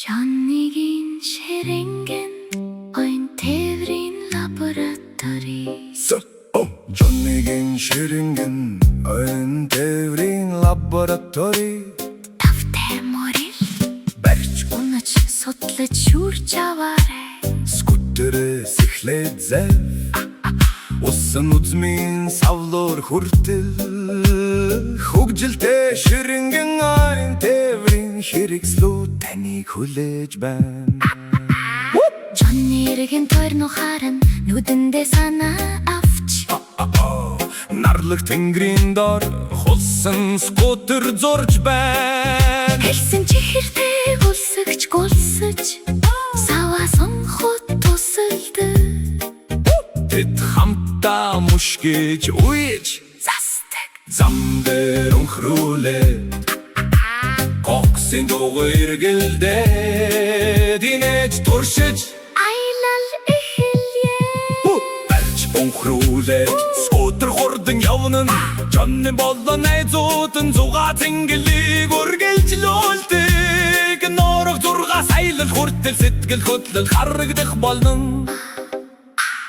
Шонныгийн ширинген ойн тээврийн лаборатори. Шонныгийн ширинген ойн тээврийн лаборатори. Тавтай морил барьж унаж судлаж шүүрч аваарай. Скутерээс эхлээд зав усан үзмийн савлуур хүртэл хөгжилтэй ширинген ойн тээврийн хэрэгслүү таныг хүлээж байна. Жонны эргэн тойрно харан нүдэндээ санаа авч Нарлаг тэнгэрийн дор хулсан скутер зурж байна. хэлсэн чихэртэй гулсагч гулсаж саваа сонгоход тусалдаг. Тэд хамтаа мушгиж уйж Застаг зам дээр өнхрүүлээд коксын дугуй эргэлдээд инээж туршиж аялал эхэлье. барьж өнхрүүлээд скутер хурдан явна. Жонны болон найзууд нь зугаа цэнгэлийг үргэлжлүүлдэг. Норог зургаа саялал хүртэл сэтгэл хөдлөл харагдах болно.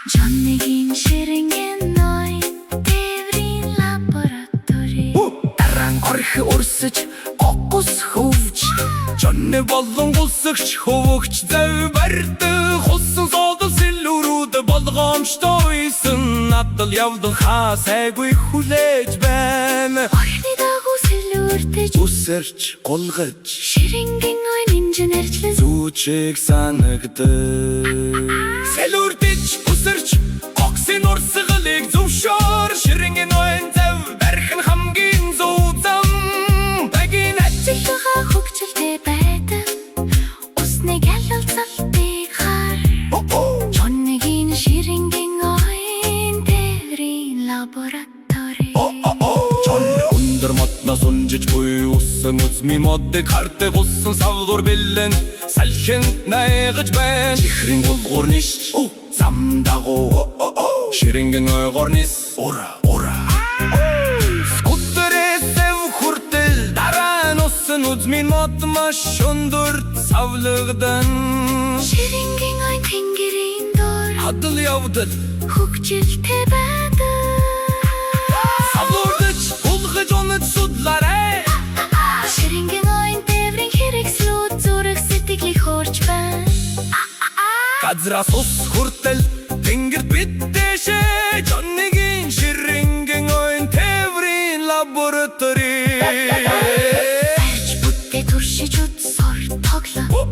Жонныгийн ширинген ойн тээврийн лаборатори. Таран орх өрсөж гоггус хөвж Жонны болон гулсагч хөвөгч зав барьдаг. Хулсан содол сэлүүрүүд болгоомжтойсэн надал явдан хаа сайгүй хүлээж байна. Орхны дагуу сэлүүртэж Үсэрч гулгаж ширинген ойн инженерчлэн зүүчиг санагдаг. Сэлүүртэж үсэрч гогсын урсгалыг зөвшөөр ширинген ойн зав барих нь хамгийн зөв зам. Багийн ажилтгаа хөгжилтэй байдаг. Усны гялалцалтыг хар. Жонныгийн ширинген ойн тээврийн лаборатори. Жонны өндөр модноос унжиж буй усан үзмийн модыг хардаг. Усан савлуур бэлэн салхин найгаж байна. Чихрийн гулгуур ниш зам дагуу ширинген ойгоор нис ура скутерээс зав хүртэл дараа нь усан үзмийн мод маш өндөр савлагдан Ширинген ойн тэнгэрийн дор хадал явдал хөгжилтэй байдаг. савлуурдаж булгаж унаж судлаарай. Ширинген ойн тээврийн хэрэгслүүд зүрх сэтгэлийг хуурч байна. Газраас ус хүртэл тэнгэр бит дэшээ. Жонныгийн ширинген ойн тээврийн лаборатори. Барьж бүтээ туршиж үз сор тоглоо.